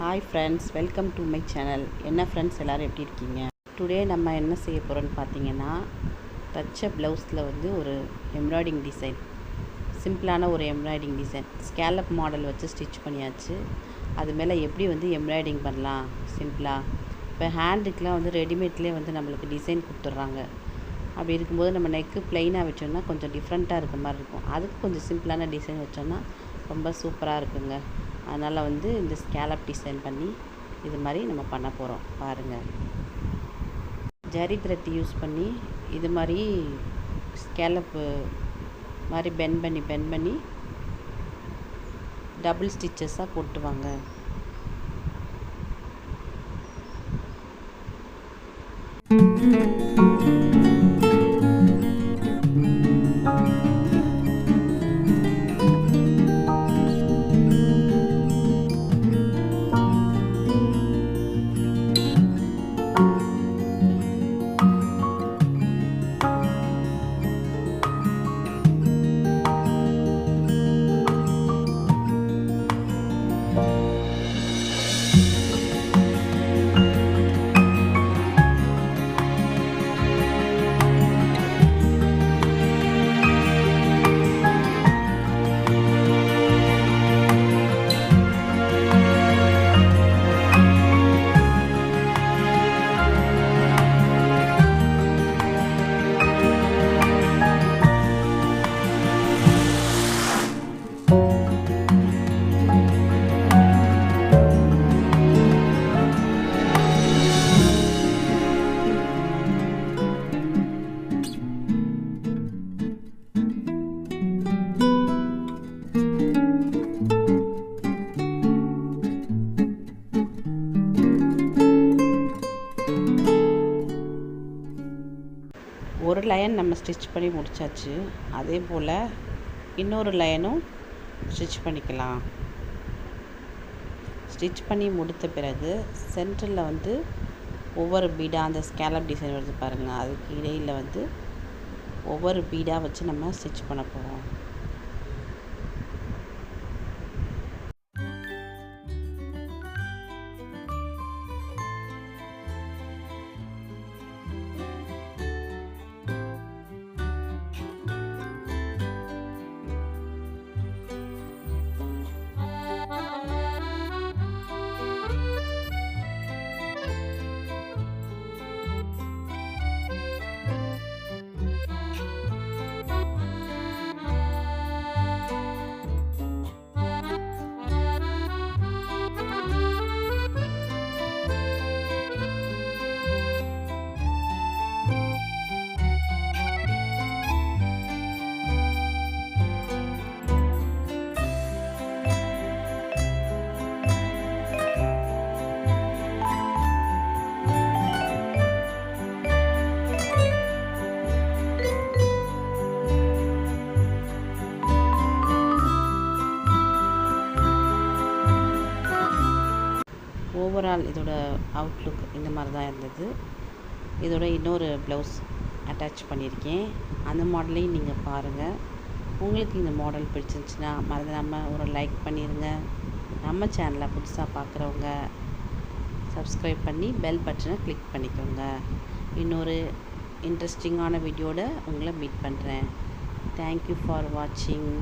Hi friends, welcome to my channel. என்ன friends, எல்லோரும் எப்படி இருக்கீங்க? டுடே நம்ம என்ன செய்ய போகிறோன்னு பார்த்தீங்கன்னா, தச்ச ப்ளவுஸில் ஒரு எம்ப்ராய்டிங் டிசைன், சிம்பிளான ஒரு எம்ப்ராய்டிங் டிசைன் ஸ்கேலப் மாடல் வச்சு ஸ்டிச் பண்ணியாச்சு. அது மேலே எப்படி எம்ப்ராய்டிங் பண்ணலாம் சிம்பிளாக. இப்போ ஹேண்டுக்கெலாம் ரெடிமேட்லேயே நம்மளுக்கு டிசைன் கொடுத்துட்றாங்க. அப்படி இருக்கும்போது நம்ம நெக்கு ப்ளைனாக வச்சோம்னா கொஞ்சம் டிஃப்ரெண்ட்டாக இருக்க மாதிரி இருக்கும். அதுக்கு கொஞ்சம் சிம்பிளான டிசைன் வச்சோம்னா ரொம்ப சூப்பராக இருக்குங்க. அதனால் இந்த ஸ்கேலப் டிசைன் பண்ணி இது மாதிரி நம்ம பண்ண போகிறோம். பாருங்கள், ஜரி த்ரெட் யூஸ் பண்ணி இது மாதிரி ஸ்கேலப்பு மாதிரி பெண்ட் பண்ணி டபுள் ஸ்டிச்சஸாக போட்டுவாங்க. ஒரு லைன் நம்ம ஸ்டிச் பண்ணி முடித்தாச்சு. அதே போல் இன்னொரு லைனும் ஸ்டிச் பண்ணிக்கலாம். ஸ்டிச் பண்ணி முடித்த பிறகு சென்டரில் ஒவ்வொரு பீடாக அந்த ஸ்கேலப் டிசைன் வருது பாருங்கள், அதுக்கு இடையில் ஒவ்வொரு பீடாக வச்சு நம்ம ஸ்டிச் பண்ண போகிறோம். ஓவரால் இதோட அவுட்லுக் இந்த மாதிரி தான் இருந்தது. இதோட இன்னொரு ப்ளவுஸ் அட்டாச் பண்ணியிருக்கேன். அந்த மாடலையும் நீங்கள் பாருங்கள். உங்களுக்கு இந்த மாடல் பிடிச்சிருந்துச்சுன்னா மறந்துடாமல் ஒரு லைக் பண்ணிடுங்க. நம்ம சேனலை புதுசாக பார்க்குறவங்க சப்ஸ்கிரைப் பண்ணி பெல் பட்டனை கிளிக் பண்ணிக்கோங்க. இன்னொரு இன்ட்ரெஸ்டிங்கான வீடியோட உங்களை மீட் பண்ணுறேன். தேங்க்யூ ஃபார் வாட்சிங்.